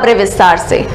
खबरें विस्तार से।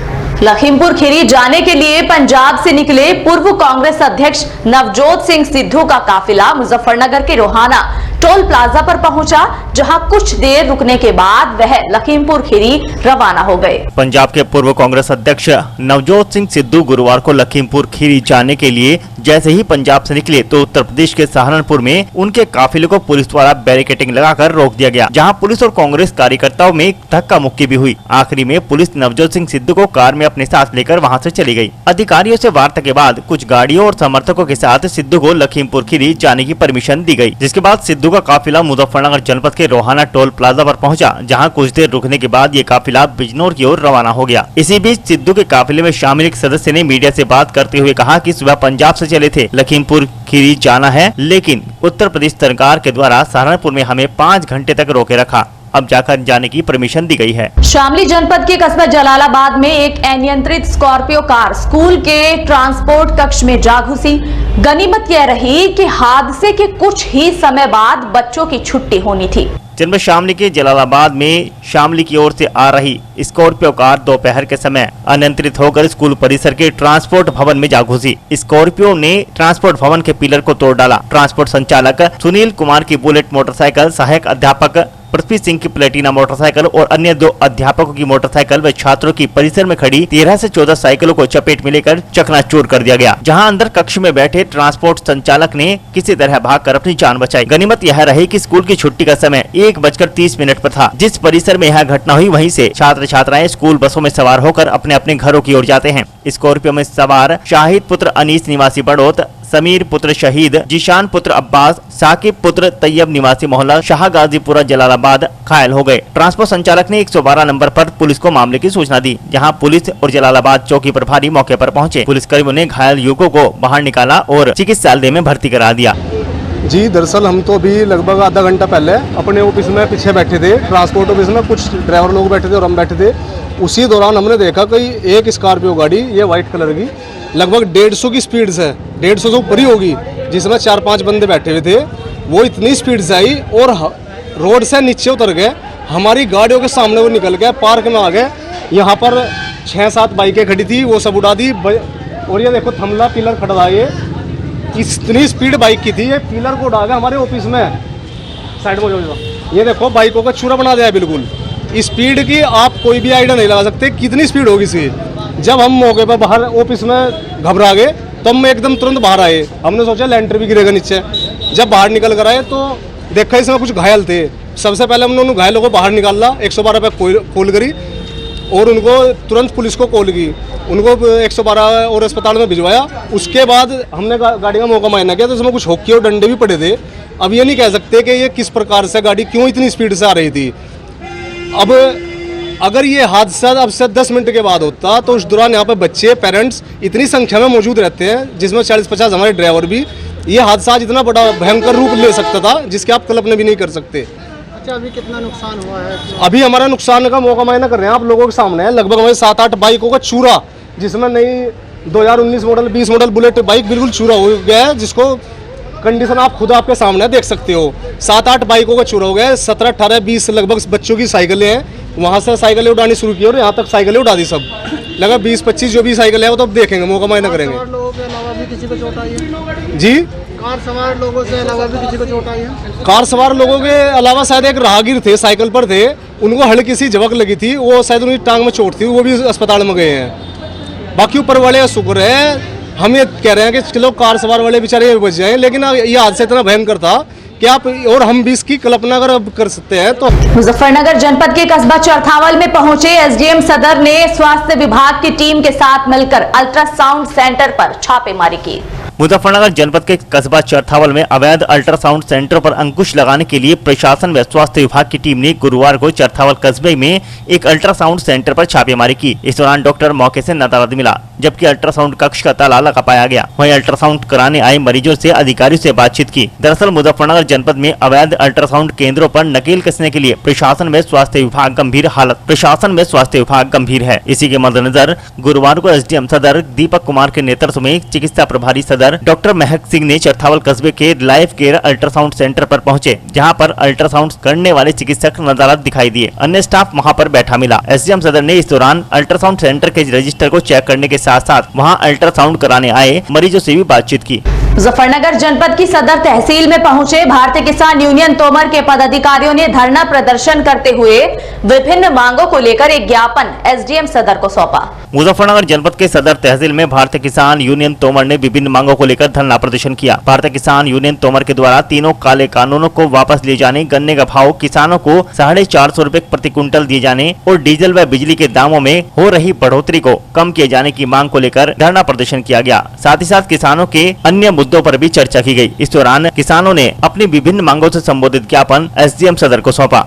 लखीमपुर खीरी जाने के लिए पंजाब से निकले पूर्व कांग्रेस अध्यक्ष नवजोत सिंह सिद्धू का काफिला मुजफ्फरनगर के रोहाना टोल प्लाजा पर पहुंचा, जहां कुछ देर रुकने के बाद वह लखीमपुर खीरी रवाना हो गए। पंजाब के पूर्व कांग्रेस अध्यक्ष नवजोत सिंह सिद्धू गुरुवार को लखीमपुर खीरी जाने के लिए जैसे ही पंजाब से निकले तो उत्तर प्रदेश के सहारनपुर में उनके काफिले को पुलिस द्वारा बैरिकेडिंग लगाकर रोक दिया गया, जहां पुलिस और कांग्रेस कार्यकर्ताओं में धक्का मुक्की भी हुई। आखिरी में पुलिस नवजोत सिंह सिद्धू को कार में अपने साथ लेकर वहां से चली गई। अधिकारियों से वार्ता के बाद कुछ गाड़ियों और समर्थकों के साथ सिद्धू को लखीमपुर खीरी जाने की परमिशन दी गई, जिसके बाद सिद्धू का काफिला मुजफ्फरनगर जनपद के रोहाना टोल प्लाजा पर पहुंचा, जहां कुछ देर रुकने के बाद ये काफिला बिजनौर की ओर रवाना हो गया। इसी बीच सिद्धू के काफिले में शामिल एक सदस्य ने मीडिया से बात करते हुए कहा कि सुबह पंजाब से चले थे, लखीमपुर खीरी जाना है, लेकिन उत्तर प्रदेश सरकार के द्वारा सहारनपुर में हमें 5 घंटे तक रोके रखा, अब जाकर जाने की परमिशन दी गई है। शामली जनपद के कस्बा जलालाबाद में एक अनियंत्रित स्कॉर्पियो कार स्कूल के ट्रांसपोर्ट कक्ष में जा घुसी। गनीमत यह रही कि हादसे के कुछ ही समय बाद बच्चों की छुट्टी होनी थी। जनपद शामली के जलालाबाद में शामली की ओर से आ रही स्कॉर्पियो कार दोपहर के समय अनियंत्रित होकर स्कूल परिसर के ट्रांसपोर्ट भवन में जा घुसी। स्कॉर्पियो ने ट्रांसपोर्ट भवन के पिलर को तोड़ डाला। ट्रांसपोर्ट संचालक सुनील कुमार की बुलेट मोटरसाइकिल, सहायक अध्यापक पृथ्वी सिंह की प्लेटिना मोटरसाइकिल और अन्य 2 अध्यापकों की मोटरसाइकिल व छात्रों की परिसर में खड़ी 13 से 14 साइकिलों को चपेट में लेकर चकनाचूर कर दिया गया, जहां अंदर कक्ष में बैठे ट्रांसपोर्ट संचालक ने किसी तरह भागकर अपनी जान बचाई। गनीमत यह रही कि स्कूल की छुट्टी का समय 1:30 पर था। जिस परिसर में यह घटना हुई वहीं से छात्र छात्राएं स्कूल बसों में सवार होकर अपने अपने घरों की ओर जाते हैं। स्कॉर्पियो में सवार शाहिद पुत्र अनीस निवासी बड़ौत, समीर पुत्र शहीद, जीशान पुत्र अब्बास, साकिब पुत्र तैयब निवासी मोहल्ला शाहगाजीपुरा जलालाबाद घायल हो गए। ट्रांसपोर्ट संचालक ने 112 नंबर पर पुलिस को मामले की सूचना दी, जहां पुलिस और जलालाबाद चौकी प्रभारी मौके पर पहुंचे। पुलिसकर्मियों ने घायल युवकों को बाहर निकाला और चिकित्सालय में भर्ती करा दिया। जी, दरअसल हम तो अभी लगभग आधा घंटा पहले अपने ऑफिस में पीछे बैठे थे, ट्रांसपोर्ट ऑफिस में कुछ ड्राइवर लोग बैठे थे और हम बैठे थे। उसी दौरान हमने देखा कि एक स्कॉर्पियो गाड़ी, ये वाइट कलर की, लगभग 150 की स्पीड से, 150 से ऊपर ही होगी, जिसमें 4-5 बंदे बैठे हुए थे। वो इतनी स्पीड से आई और रोड से नीचे उतर गए, हमारी गाड़ियों के सामने वो निकल गए, पार्क में आ गए। यहाँ पर 6-7 बाइकें खड़ी थी, वो सब उड़ा दी। और ये देखो थमला पिलर खड़ा था, ये इतनी स्पीड बाइक की थी, ये पिलर को उड़ा गया हमारे ऑफिस में। साइड में जो ये देखो बाइकों का चूरा बना दिया बिल्कुल। स्पीड की आप कोई भी आइडिया नहीं लगा सकते कितनी स्पीड होगी इसकी। जब हम मौके पर बाहर ऑफिस में घबरा गए तो हम एकदम तुरंत बाहर आए। हमने सोचा लेंटर भी गिरेगा नीचे। जब बाहर निकल कर आए तो देखा इसमें कुछ घायल थे। सबसे पहले हमने उन घायलों को बाहर निकाला, 112 पे कॉल करी और उनको तुरंत पुलिस को कॉल की, उनको 112 और अस्पताल में भिजवाया। उसके बाद हमने गाड़ी का मौका मुआयना किया तो उसमें कुछ होक्की और डंडे भी पड़े थे। अब ये नहीं कह सकते कि ये किस प्रकार से गाड़ी क्यों इतनी स्पीड से आ रही थी। अब अगर ये हादसा अब से 10 मिनट के बाद होता तो उस दौरान यहाँ पे बच्चे, पेरेंट्स इतनी संख्या में मौजूद रहते हैं, जिसमें 40-50 हमारे ड्राइवर भी, ये हादसा आज इतना बड़ा भयंकर रूप ले सकता था जिसके आप कल्पना भी नहीं कर सकते। अच्छा, अभी कितना नुकसान हुआ है? अभी हमारा नुकसान का मौका मुआयना कर रहे हैं, आप लोगों के सामने है। लगभग हमारे 7-8 बाइकों का चूरा, जिसमें नई 2019 मॉडल 20 मॉडल बुलेट बाइक बिल्कुल चूरा हो गया है, जिसको कंडीशन आप खुद आपके सामने देख सकते हो। 7-8 बाइकों का चूरा हो गया है। 17, 18, 20 लगभग बच्चों की साइकिलें हैं, वहाँ से साइकिलें उड़ानी शुरू की और यहाँ तक साइकिलें उड़ा दी सब। लगा 20-25 जो भी साइकिल है वो तो अब देखेंगे, मौका मुआयना करेंगे। कार लोगों के अलावा भी किसी को चोट आई है? जी, कार सवार लोगों से अलावा भी किसी को चोट आई है? कार सवार लोगों के अलावा शायद एक राहगीर थे, साइकिल पर थे, उनको हल्की सी झपक लगी थी, वो शायद उनकी टांग में चोट थी, वो भी अस्पताल में गए हैं। बाकी ऊपर वाले शुक्र है, हम ये कह रहे हैं कि चलो कार सवार वाले बेचारे बच जाएं, लेकिन ये हादसा इतना भयंकर था कि आप और हम भी इसकी कल्पना अगर कर सकते हैं तो। मुजफ्फरनगर जनपद के कस्बा चरथावल में पहुंचे एसडीएम सदर ने स्वास्थ्य विभाग की टीम के साथ मिलकर अल्ट्रासाउंड सेंटर पर छापेमारी की। मुजफ्फरनगर जनपद के कस्बा चरथावल में अवैध अल्ट्रासाउंड सेंटर पर अंकुश लगाने के लिए प्रशासन व स्वास्थ्य विभाग की टीम ने गुरुवार को चरथावल कस्बे में एक अल्ट्रासाउंड सेंटर पर छापेमारी की। इस दौरान डॉक्टर मौके से नादारद मिला। जबकि अल्ट्रासाउंड कक्ष का ताला लगा पाया गया। वहीं अल्ट्रासाउंड कराने आए मरीजों से अधिकारियों से बातचीत की। दरअसल मुजफ्फरनगर जनपद में अवैध अल्ट्रासाउंड केंद्रों पर नकेल कसने के लिए प्रशासन में स्वास्थ्य विभाग गंभीर है। इसी के मद्देनजर गुरुवार को एसडीएम सदर दीपक कुमार के नेतृत्व में चिकित्सा प्रभारी सदर डॉक्टर महक सिंह ने चरथावल कस्बे के लाइफ केयर अल्ट्रासाउंड सेंटर पर पहुंचे, जहां पर अल्ट्रासाउंड करने वाले चिकित्सक नदारद दिखाई दिए। अन्य स्टाफ वहां पर बैठा मिला। एसडीएम सदर ने इस दौरान अल्ट्रासाउंड सेंटर के रजिस्टर को चेक करने के साथ साथ वहां अल्ट्रासाउंड कराने आए मरीजों से भी बातचीत की। मुजफ्फरनगर जनपद की सदर तहसील में पहुंचे भारतीय किसान यूनियन तोमर के पदाधिकारियों ने धरना प्रदर्शन करते हुए विभिन्न मांगों को लेकर एक ज्ञापन एसडीएम सदर को सौंपा। मुजफ्फरनगर जनपद के सदर तहसील में भारतीय किसान यूनियन तोमर ने विभिन्न मांगों को लेकर धरना प्रदर्शन किया। भारतीय किसान यूनियन तोमर के द्वारा तीनों काले कानूनों को वापस लिए जाने, गन्ने का भाव किसानों को 450 रुपए प्रति क्विंटल दिए जाने और डीजल व बिजली के दामों में हो रही बढ़ोतरी को कम किए जाने की मांग को लेकर धरना प्रदर्शन किया गया। साथ ही साथ किसानों के अन्य मुद्दों पर भी चर्चा की गई। इस दौरान किसानों ने अपनी विभिन्न मांगों से संबोधित ज्ञापन एसडीएम सदर को सौंपा।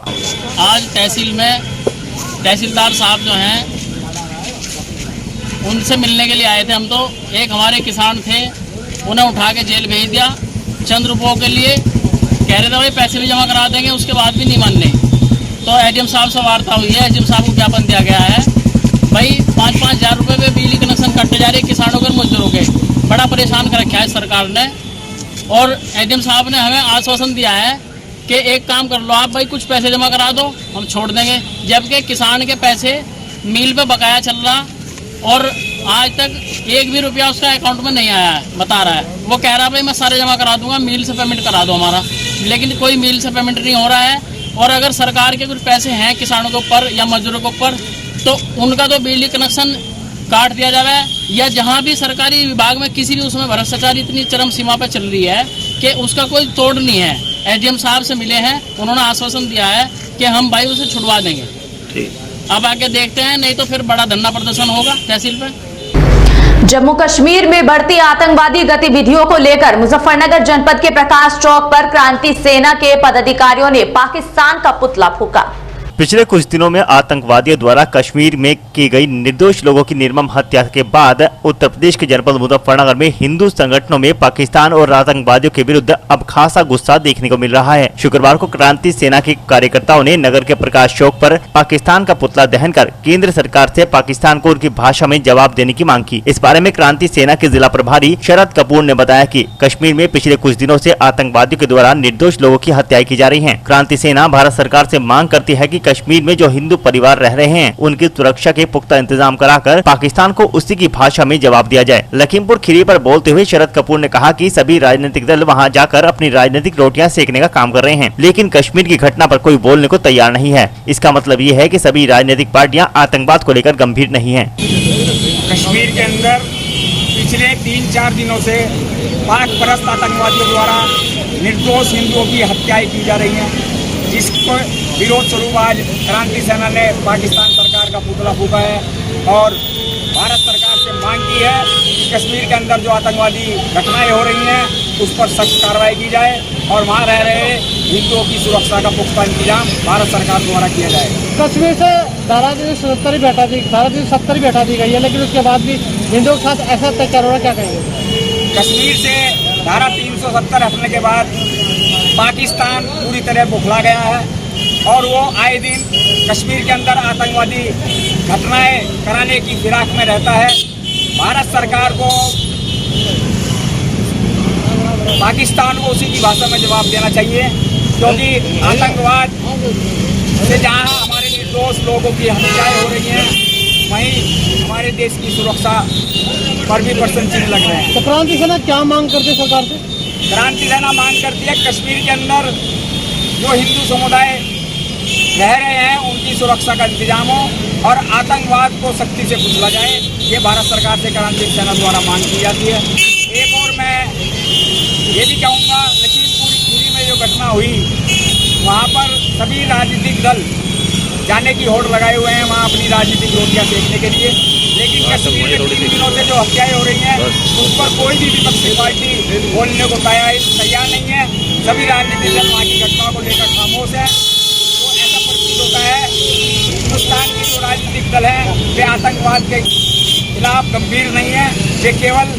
आज तहसील में तहसीलदार साहब जो हैं उनसे मिलने के लिए आए थे हम। तो एक हमारे किसान थे, उन्हें उठा के जेल भेज दिया चंद रुपयों के लिए। कह रहे थे भाई पैसे भी जमा करा देंगे, उसके बाद भी नहीं मान रहे। तो एडीएम साहब से वार्ता हुई है, एडीएम साहब को ज्ञापन दिया गया है भाई 5-5 हज़ार रुपये में बिजली कनेक्शन कटते जा रहे किसानों के मजदूरों के। बड़ा परेशान कर रखा है सरकार ने। और एडीएम साहब ने हमें आश्वासन दिया है कि एक काम कर लो आप भाई, कुछ पैसे जमा करा दो, हम छोड़ देंगे। जबकि किसान के पैसे मिल पे बकाया चल रहा और आज तक एक भी रुपया उसका अकाउंट में नहीं आया है, बता रहा है। वो कह रहा है भाई मैं सारे जमा करा दूंगा, मिल से पेमेंट करा दो हमारा, लेकिन कोई मिल से पेमेंट नहीं हो रहा है। और अगर सरकार के कुछ पैसे हैं किसानों के ऊपर या मजदूरों के ऊपर, तो उनका तो बिजली कनेक्शन काट दिया जाए, या जहाँ भी सरकारी विभाग में किसी भी उसमें भ्रष्टाचार इतनी चरम सीमा पर चल रही है कि उसका कोई तोड़ नहीं है। एडीएम साहब से मिले हैं, उन्होंने आश्वासन दिया है कि हम भाई उसे छुड़वा देंगे। अब आके देखते हैं, नहीं तो फिर बड़ा धरना प्रदर्शन होगा तहसील पे। जम्मू कश्मीर में बढ़ती आतंकवादी गतिविधियों को लेकर मुजफ्फरनगर जनपद के प्रकाश चौक पर क्रांति सेना के पदाधिकारियों ने पाकिस्तान का पुतला फूंका। पिछले कुछ दिनों में आतंकवादियों द्वारा कश्मीर में की गई निर्दोष लोगों की निर्मम हत्या के बाद उत्तर प्रदेश के जनपद मुजफ्फरनगर में हिंदू संगठनों में पाकिस्तान और आतंकवादियों के विरुद्ध अब खासा गुस्सा देखने को मिल रहा है। शुक्रवार को क्रांति सेना के कार्यकर्ताओं ने नगर के प्रकाश चौक पर पाकिस्तान का पुतला दहन कर केंद्र सरकार से पाकिस्तान को उनकी भाषा में जवाब देने की मांग की। इस बारे में क्रांति सेना के जिला प्रभारी शरद कपूर ने बताया कि कश्मीर में पिछले कुछ दिनों से आतंकवादियों के द्वारा निर्दोष लोगों की हत्याएं की जा रही है। क्रांति सेना भारत सरकार से मांग करती है कि कश्मीर में जो हिंदू परिवार रह रहे हैं उनकी सुरक्षा के पुख्ता इंतजाम कराकर पाकिस्तान को उसी की भाषा में जवाब दिया जाए। लखीमपुर खीरी पर बोलते हुए शरद कपूर ने कहा कि सभी राजनीतिक दल वहां जाकर अपनी राजनीतिक रोटियां सेकने का काम कर रहे हैं, लेकिन कश्मीर की घटना पर कोई बोलने को तैयार नहीं है। इसका मतलब ये है कि सभी राजनीतिक पार्टियां आतंकवाद को लेकर गंभीर नहीं है। कश्मीर के अंदर पिछले 3-4 दिनों से पाक परस्त आतंकवादियों द्वारा निर्दोष हिंदुओं की हत्याएं की जा रही हैं, जिसको विरोध स्वरूप आज क्रांति सेना ने पाकिस्तान सरकार का पुतला फूंका है और भारत सरकार से मांग की है कि कश्मीर के अंदर जो आतंकवादी घटनाएं हो रही हैं उस पर सख्त कार्रवाई की जाए और वहाँ रह रहे हिंदुओं की सुरक्षा का पुख्ता इंतजाम भारत सरकार द्वारा किया जाए। कश्मीर से धारा 370 भी हटा दी गई है, लेकिन उसके बाद भी हिंदुओं के साथ ऐसा अत्याचार हो रहा है, क्या कहेंगे? कश्मीर से धारा 370 हटने के बाद पाकिस्तान पूरी तरह बौखला गया है और वो आए दिन कश्मीर के अंदर आतंकवादी घटनाएं कराने की फिराक में रहता है। भारत सरकार को पाकिस्तान को उसी की भाषा में जवाब देना चाहिए, क्योंकि आतंकवाद से जहां हमारे निर्दोष लोगों की हत्याएं हो रही हैं, वहीं हमारे देश की सुरक्षा पर भी प्रश्न चिन्ह लग रहे हैं। तो क्रांति सेना क्या मांग करती है सरकार से? क्रांति सेना मांग करती है कश्मीर के अंदर जो हिंदू समुदाय रह रहे हैं उनकी सुरक्षा का इंतजाम हो और आतंकवाद को सख्ती से कुचला जाए। ये भारत सरकार से क्रांति सेना द्वारा मांग की जाती है। एक और मैं ये भी कहूँगा, लखीमपुर खीरी में जो घटना हुई वहाँ पर सभी राजनीतिक दल जाने की होड़ लगाए हुए हैं वहाँ अपनी राजनीतिक रोटियाँ सेकने के लिए, लेकिन कश्मीर में 3 दिनों से जो हत्याएं हो रही हैं उस पर कोई भी विपक्षी पार्टी बोलने को तैयार नहीं है। सभी राजनीतिक दल वहाँ की घटनाओं को लेकर खामोश है। तो ऐसा प्रतीत होता है हिंदुस्तान के जो राजनीतिक दल हैं वे आतंकवाद के खिलाफ गंभीर नहीं है। वे केवल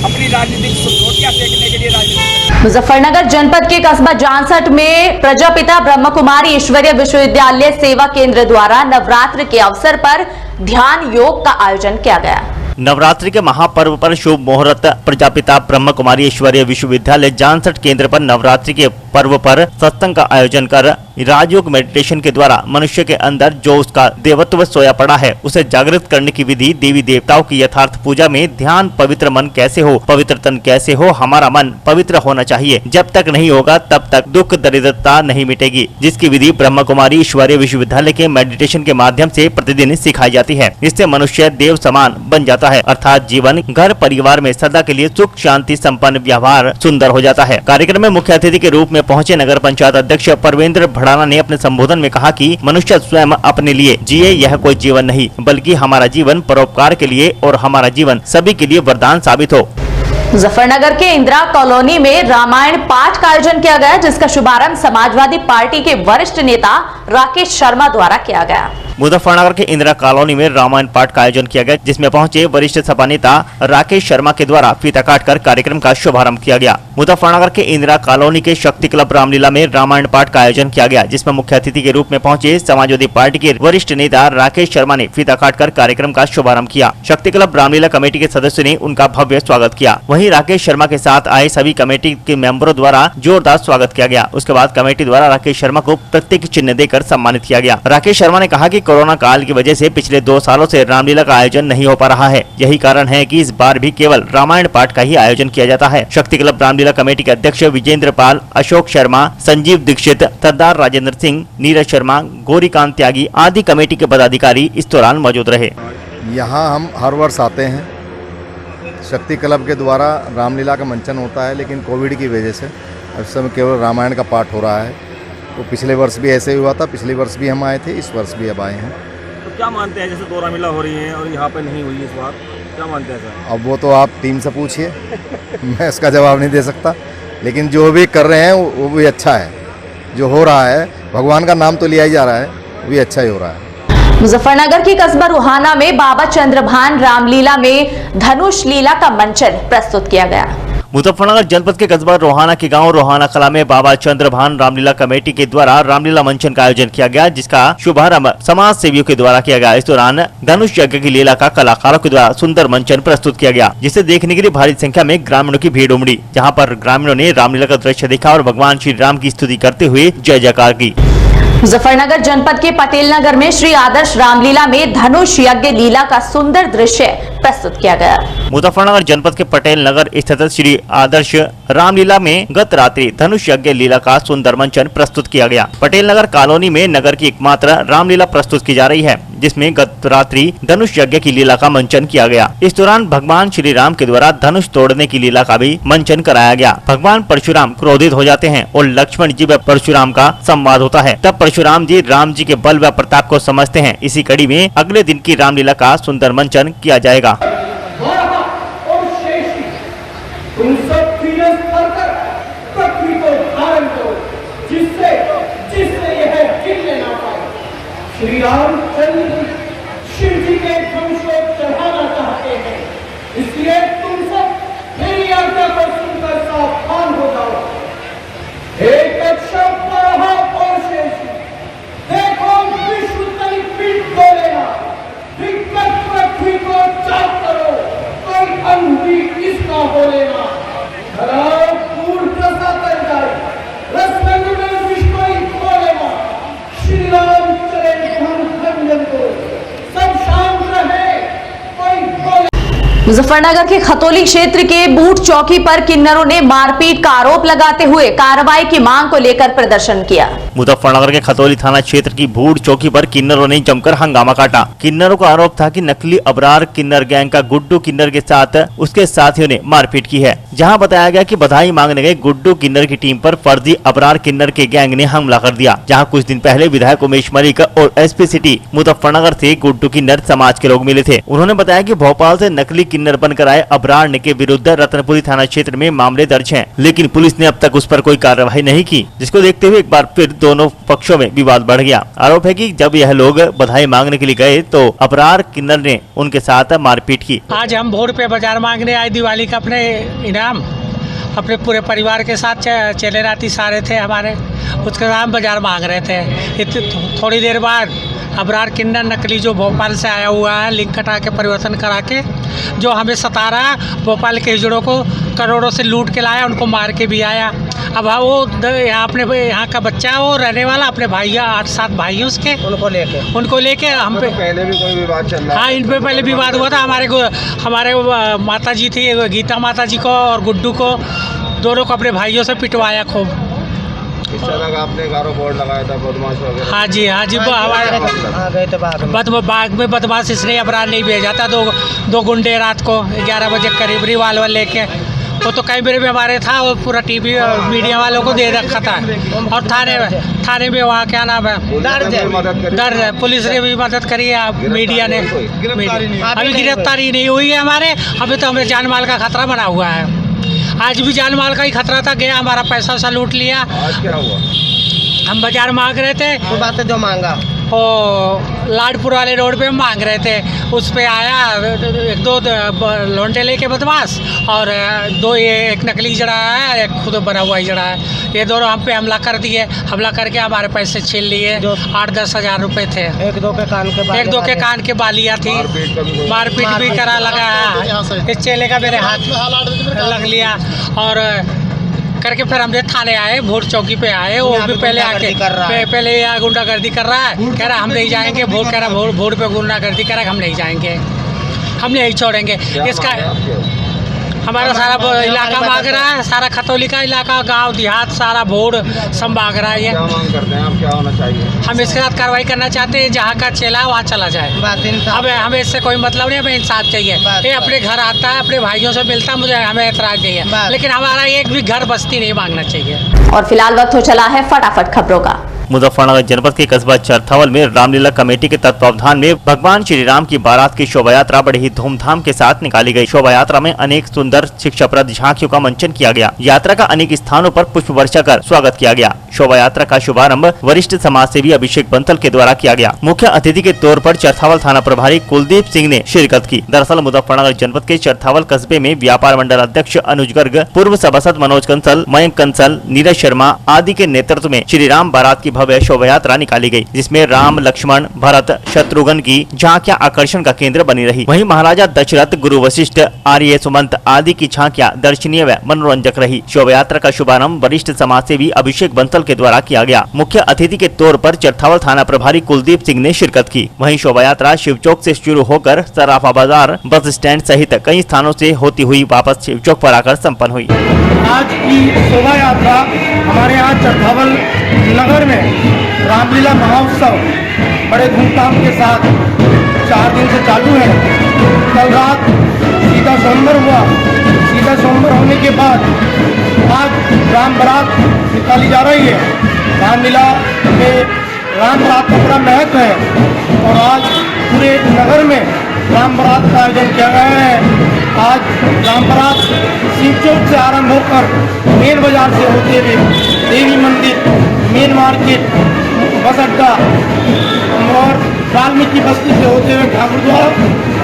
अपनी राजनीतिक रोटियां सेकने के लिए राजनीति। मुजफ्फरनगर जनपद के कस्बा जानसठ में प्रजापिता ब्रह्म कुमारी ईश्वरीय विश्वविद्यालय सेवा केंद्र द्वारा नवरात्र के अवसर पर ध्यान योग का आयोजन किया गया। नवरात्रि के महापर्व पर शुभ मुहूर्त प्रजापिता ब्रह्म कुमारी ईश्वरीय विश्वविद्यालय जानसठ केंद्र पर नवरात्रि के पर्व पर सत्संग का आयोजन कर राजयोग मेडिटेशन के द्वारा मनुष्य के अंदर जो उसका देवत्व सोया पड़ा है उसे जागृत करने की विधि, देवी देवताओं की यथार्थ पूजा में ध्यान, पवित्र मन कैसे हो, पवित्र तन कैसे हो, हमारा मन पवित्र होना चाहिए, जब तक नहीं होगा तब तक दुख दरिद्रता नहीं मिटेगी, जिसकी विधि ब्रह्म कुमारी ईश्वरीय विश्वविद्यालय के मेडिटेशन के माध्यम से प्रतिदिन सिखाई जाती है। इससे मनुष्य देव समान बन जाता है, अर्थात जीवन घर परिवार में सदा के लिए सुख शांति संपन्न व्यवहार सुंदर हो जाता है। कार्यक्रम में मुख्य अतिथि के रूप में पहुंचे नगर पंचायत अध्यक्ष परवेंद्र भड़ाना ने अपने संबोधन में कहा कि मनुष्य स्वयं अपने लिए जिए, यह कोई जीवन नहीं बल्कि हमारा जीवन परोपकार के लिए और हमारा जीवन सभी के लिए वरदान साबित हो। मुजफ्फरनगर के इंदिरा कॉलोनी में रामायण पाठ का आयोजन किया गया, जिसका शुभारंभ समाजवादी पार्टी के वरिष्ठ नेता राकेश शर्मा द्वारा किया गया। मुजफ्फरनगर के इंदिरा कॉलोनी में रामायण पाठ का आयोजन किया गया, जिसमें पहुंचे वरिष्ठ सपा नेता राकेश शर्मा के द्वारा फीता काटकर कार्यक्रम का शुभारंभ किया गया। मुजफ्फरनगर के इंदिरा कॉलोनी के शक्ति क्लब रामलीला में रामायण पाठ का आयोजन किया गया, जिसमें मुख्य अतिथि के रूप में पहुंचे समाजवादी पार्टी के वरिष्ठ नेता राकेश शर्मा ने फीता काटकर कार्यक्रम का शुभारंभ किया। शक्ति क्लब रामलीला कमेटी के सदस्यों ने उनका भव्य स्वागत किया। वहीं राकेश शर्मा के साथ आए सभी कमेटी के मेंबरों द्वारा जोरदार स्वागत किया गया। उसके बाद कमेटी द्वारा राकेश शर्मा को प्रतीक चिन्ह देकर सम्मानित किया गया। राकेश शर्मा ने कहा कि कोरोना काल की वजह से पिछले 2 सालों से रामलीला का आयोजन नहीं हो पा रहा है, यही कारण है कि इस बार भी केवल रामायण पाठ का ही आयोजन किया जाता है। शक्ति क्लब रामलीला कमेटी के अध्यक्ष विजेंद्र पाल, अशोक शर्मा, संजीव दीक्षित, सरदार राजेंद्र सिंह, नीरज शर्मा, गौरीकांत त्यागी आदि कमेटी के पदाधिकारी इस दौरान मौजूद रहे। यहाँ हम हर वर्ष आते हैं। शक्ति क्लब के द्वारा रामलीला का मंचन होता है, लेकिन कोविड की वजह से इस समय केवल रामायण का पाठ हो रहा है। तो पिछले वर्ष भी ऐसे ही हुआ था, पिछले वर्ष भी हम आए थे, इस वर्ष भी अब आए हैं। तो क्या मानते हैं, जैसे 2 रामलीला हो रही है और यहाँ पे नहीं हुई इस बार, क्या मानते हैं सर? अब वो तो आप टीम से पूछिए मैं इसका जवाब नहीं दे सकता, लेकिन जो भी कर रहे हैं वो भी अच्छा है। जो हो रहा है, भगवान का नाम तो लिया ही जा रहा है, वो भी अच्छा ही हो रहा है। मुजफ्फरनगर की कस्बा रुहाना में बाबा चंद्रभान रामलीला में धनुष लीला का मंचन प्रस्तुत किया गया। मुजफ्फरनगर जनपद के कस्बा रोहाना के गांव रोहाना कला में बाबा चंद्रभान रामलीला कमेटी के द्वारा रामलीला मंचन का आयोजन किया गया, जिसका शुभारंभ समाज सेवियों के द्वारा किया गया। इस दौरान धनुष यज्ञ की लीला का कलाकारों के द्वारा सुंदर मंचन प्रस्तुत किया गया, जिसे देखने के लिए भारी संख्या में ग्रामीणों की भीड़ उमड़ी, जहाँ पर ग्रामीणों ने रामलीला का दृश्य देखा और भगवान श्री राम की स्तुति करते हुए जय जयकार की। मुजफ्फरनगर जनपद के पटेल नगर में श्री आदर्श रामलीला में धनुष यज्ञ लीला का सुंदर दृश्य प्रस्तुत किया गया। मुजफ्फरनगर जनपद के पटेल नगर स्थित श्री आदर्श रामलीला में गत रात्रि धनुष यज्ञ लीला का सुंदर मंचन प्रस्तुत किया गया। पटेल नगर कॉलोनी में नगर की एकमात्र रामलीला प्रस्तुत की जा रही है, जिसमें गत रात्रि धनुष यज्ञ की लीला का मंचन किया गया। इस दौरान भगवान श्री राम के द्वारा धनुष तोड़ने की लीला का भी मंचन कराया गया। भगवान परशुराम क्रोधित हो जाते हैं और लक्ष्मण जी व परशुराम का संवाद होता है। तब परशुराम जी राम जी के बल व प्रताप को समझते हैं। इसी कड़ी में अगले दिन की रामलीला का सुंदर मंचन किया जाएगा। तुम सब पृथ्वी को धारण करो, जिससे यह गिरने ना पाए। श्री रामचंद्र शिव जी के धनुष को चढ़ाना चाहते हैं, इसलिए तुम सब मेरी आज्ञा को सुनकर सावधान हो जाओ। हे कश्यप और शेष, देखो विश्व तरी पीठ को लेना, विकट पृथ्वी को चाक करो, कोई अंधी इसका हो लेना। श्री राम चले धन को, सब शांत रहे, कोई मुजफ्फरनगर के खतौली क्षेत्र के बूट चौकी पर किन्नरों ने मारपीट का आरोप लगाते हुए कार्रवाई की मांग को लेकर प्रदर्शन किया। मुजफ्फरनगर के खतौली थाना क्षेत्र की बूट चौकी पर किन्नरों ने जमकर हंगामा काटा। किन्नरों का आरोप था कि नकली अबरार किन्नर गैंग का गुड्डू किन्नर के साथ उसके साथियों ने मारपीट की है, जहां बताया गया कि बधाई मांगने गए गुड्डू किन्नर की टीम पर फर्जी अबरार किन्नर के गैंग ने हमला कर दिया। जहां कुछ दिन पहले विधायक उमेश मलिक और एसपी सिटी मुजफ्फरनगर से गुड्डू किन्नर समाज के लोग मिले थे। उन्होंने बताया कि भोपाल से नकली किन्नर बनकर आए अबरार के विरुद्ध रतनपुरी थाना क्षेत्र में मामले दर्ज हैं, लेकिन पुलिस ने अब तक उस पर कोई कार्रवाई नहीं की, जिसको देखते हुए एक बार फिर दोनों पक्षों में विवाद बढ़ गया। आरोप है कि जब यह लोग बधाई मांगने के लिए गए तो अबरार किन्नर ने उनके साथ मारपीट की। आज हम भोर पे बाजार मांगने आए दिवाली का अपने इनाम, अपने पूरे परिवार के साथ चले राती सारे थे हमारे, उसके नाम बाजार मांग रहे थे। थोड़ी देर बाद अबरार किन्नर नकली जो भोपाल से आया हुआ है, लिंक कटा के परिवर्तन करा के जो हमें सता रहा है, भोपाल के हिजड़ों को करोड़ों से लूट के लाया, उनको मार के भी आया। अब वो यहाँ का बच्चा है, वो रहने वाला अपने भाई 8-7 भाई हैं उसके, उनको लेके हम पे पहले भी कोई विवाद चल रहा है। हाँ, इन पे पहले विवाद हुआ था। हमारे माता जी थी, गीता माता जी को और गुड्डू को, दोनों को अपने भाइयों से पिटवाया खूब। इस तरह का आपने गारों बोर्ड लगाया था बदमाश वगैरह? हाँ जी बाग में बदमाश इसने अबरार नहीं भेजा था। दो गुंडे रात को 11 बजे करीब रिवाल्वर लेके, वो तो कई बार में हमारे था, वो पूरा टीवी मीडिया वालों को दे रखा था। और थाने में वहाँ क्या नाम है, दर्ज है, पुलिस ने भी मदद करी है, मीडिया ने। अभी गिरफ्तारी नहीं हुई है हमारे, अभी तो हमें जान माल का खतरा बना हुआ है। आज भी जान माल का ही खतरा था, गया हमारा पैसा वैसा लूट लिया। आज क्या हुआ? हम बाजार मांग रहे थे, वो बातें जो मांगा वो लाडपुर वाले रोड पे मांग रहे थे, उस पे आया 1-2 लौंडे लेके बदमाश, और एक नकली जड़ा है, एक खुद बना हुआ जड़ा है। ये दोनों हम पे हमला कर दिए, हमला करके हमारे पैसे छीन लिए। 8-10 हज़ार रुपए थे। 1-2 के कान के बालियाँ थी, मारपीट भी करा लगा। इस चेले का मेरे हाथ लग लिया और करके फिर हम थाने आए, भोट चौकी पे आए। वो भी पहले आके पहले गुंडागर्दी कर रहा है, कह रहा हम नहीं जाएंगे, भोट कह रहा भोट पे गुंडागर्दी कर रहा, हम नहीं जाएंगे, हम नहीं छोड़ेंगे। इसका हमारा सारा इलाका भाग रहा है, सारा खतौली का इलाका, गांव देहात सारा भोड़ सब भाग रहा है। क्या मांग करते हैं आप, क्या होना चाहिए? हम इसके साथ कार्रवाई करना चाहते हैं, जहाँ का चला है वहाँ चला जाए। अब हमें इससे कोई मतलब नहीं, हमें इंसाफ चाहिए। ये अपने घर आता है, अपने भाइयों से मिलता है, मुझे हमें एतराज नहीं है, लेकिन हमारा एक भी घर बस्ती नहीं मांगना चाहिए। और फिलहाल वक्त हो चला है फटाफट खबरों का। मुजफ्फरनगर जनपद के कस्बा चरथावल में रामलीला कमेटी के तत्वावधान में भगवान श्री राम की बारात की शोभा यात्रा बड़े ही धूमधाम के साथ निकाली गई। शोभा यात्रा में अनेक सुंदर शिक्षाप्रद झांकियों का मंचन किया गया। यात्रा का अनेक स्थानों पर पुष्प वर्षा कर स्वागत किया गया। शोभा यात्रा का शुभारंभ वरिष्ठ समाज सेवी अभिषेक बंसल के द्वारा किया गया। मुख्य अतिथि के तौर पर चरथावल थाना प्रभारी कुलदीप सिंह ने शिरकत की। दरअसल मुजफ्फरनगर जनपद के चरथावल कस्बे में व्यापार मंडल अध्यक्ष अनुज गर्ग, पूर्व सभासद मनोज कंसल, मयंक कंसल, नीरज शर्मा आदि के नेतृत्व में श्री राम बारात की भव्य शोभा यात्रा निकाली गई, जिसमें राम, लक्ष्मण, भरत, शत्रुघ्न की झांकियां आकर्षण का केंद्र बनी रही। वहीं महाराजा दशरथ, गुरु वशिष्ठ, आर्य सुमंत आदि की झांकियां दर्शनीय व मनोरंजक रही। शोभा यात्रा का शुभारंभ वरिष्ठ समाज सेवी अभिषेक बंसल के द्वारा किया गया। मुख्य अतिथि के तौर पर चरथावल थाना प्रभारी कुलदीप सिंह ने शिरकत की। वहीं शोभा यात्रा शिवचौक से शुरू होकर सराफा बाजार, बस स्टैंड सहित कई स्थानों से होती हुई वापस शिवचौक पर आकर संपन्न हुई। आज की शोभा यात्रा हमारे यहाँ चरथावल नगर में रामलीला महोत्सव बड़े धूमधाम के साथ 4 दिन से चालू है। कल रात सीधा सोमवार हुआ, सीधा सोमवार होने के बाद आज राम बारात निकाली जा रही है। रामलीला में राम बारात का बड़ा महत्व है और आज पूरे नगर में राम बारात का आयोजन किया गया है। आज राम बारात शिव चौक से आरंभ होकर मेन बाजार से होते हुए देवी मंदिर, मेन मार्केट, बस अड्डा और वाल्मीकि बस्ती से होते हुए ठाकुर द्वारा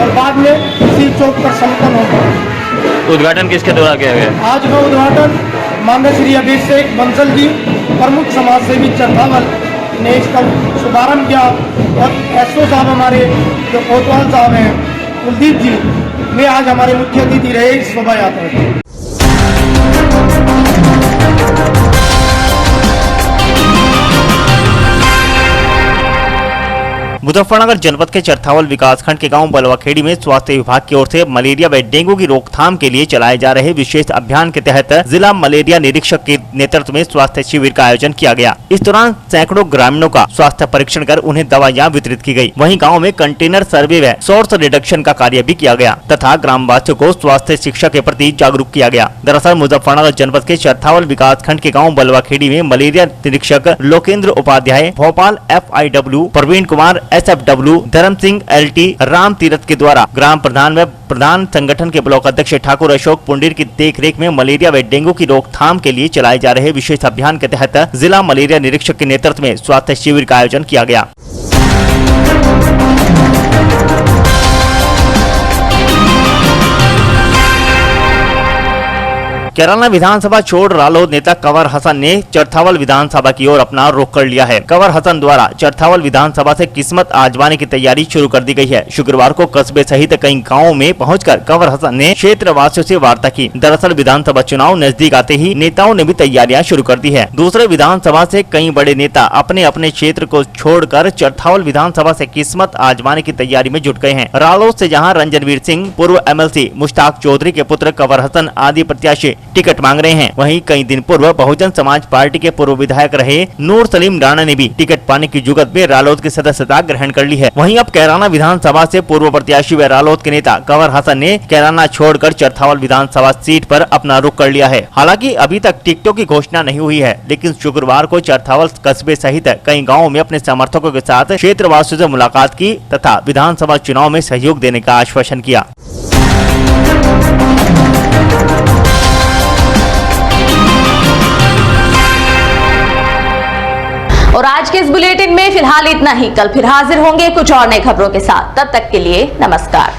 और बाद में शिव चौक पर संपन्न होगा। उद्घाटन किसके द्वारा किया गया? आज का उद्घाटन माननीय श्री अभिषेक बंसल जी, प्रमुख समाज सेवी चरथावल ने इसका शुभारंभ किया और एसओ साहब हमारे जो कोतवाल साहब हैं, कुलदीप जी, वे आज हमारे मुख्य अतिथि रहे इस शोभा यात्रा में। मुजफ्फरनगर जनपद के चरथावल विकासखंड के गांव बलवाखेड़ी में स्वास्थ्य विभाग की ओर से मलेरिया व डेंगू की रोकथाम के लिए चलाए जा रहे विशेष अभियान के तहत जिला मलेरिया निरीक्षक के नेतृत्व में स्वास्थ्य शिविर का आयोजन किया गया। इस दौरान सैकड़ों ग्रामीणों का स्वास्थ्य परीक्षण कर उन्हें दवाइयां वितरित की गई। वहीं गाँव में कंटेनर सर्वे व सोर्स रिडक्शन का कार्य भी किया गया तथा ग्रामवासियों को स्वास्थ्य शिक्षा के प्रति जागरूक किया गया। दरअसल मुजफ्फरनगर जनपद के चरथावल विकासखंड के गाँव बलवाखेड़ी में मलेरिया निरीक्षक लोकेंद्र उपाध्याय, भोपाल FIW प्रवीण कुमार, SFW धर्म सिंह LT राम तीरथ के द्वारा ग्राम प्रधान व प्रधान संगठन के ब्लॉक अध्यक्ष ठाकुर अशोक पुंडीर की देखरेख में मलेरिया व डेंगू की रोकथाम के लिए चलाए जा रहे विशेष अभियान के तहत जिला मलेरिया निरीक्षक के नेतृत्व में स्वास्थ्य शिविर का आयोजन किया गया। कैराना विधानसभा छोड़ रालोद नेता कंवर हसन ने चरथावल विधानसभा की ओर अपना रुख कर लिया है। कंवर हसन द्वारा चरथावल विधानसभा से किस्मत आजमाने की तैयारी शुरू कर दी गई है। शुक्रवार को कस्बे सहित कई गांवों में पहुंचकर कंवर हसन ने क्षेत्र वासियों से वार्ता की। दरअसल विधानसभा चुनाव नजदीक आते ही नेताओं ने भी तैयारियां शुरू कर दी है। दूसरे विधानसभा से कई बड़े नेता अपने अपने क्षेत्र को छोड़कर चरथावल विधानसभा से किस्मत आजमाने की तैयारी में जुट गए हैं। रालोद से जहां रणजनवीर सिंह, पूर्व MLC मुश्ताक चौधरी के पुत्र कंवर हसन आदि प्रत्याशी टिकट मांग रहे हैं, वहीं कई दिन पूर्व बहुजन समाज पार्टी के पूर्व विधायक रहे नूर सलीम राणा ने भी टिकट पाने की जुगत में रालोद की सदस्यता ग्रहण कर ली है। वहीं अब कैराना विधानसभा से पूर्व प्रत्याशी व रालोद के नेता कंवर हसन ने कैराना छोड़कर चरथावल विधानसभा सीट पर अपना रुख कर लिया है। हालांकि अभी तक टिकटों की घोषणा नहीं हुई है, लेकिन शुक्रवार को चरथावल कस्बे सहित कई गाँवों में अपने समर्थकों के साथ क्षेत्रवासियों से मुलाकात की तथा विधानसभा चुनाव में सहयोग देने का आश्वासन किया। और आज के इस बुलेटिन में फिलहाल इतना ही। कल फिर हाजिर होंगे कुछ और नई खबरों के साथ। तब तक के लिए नमस्कार।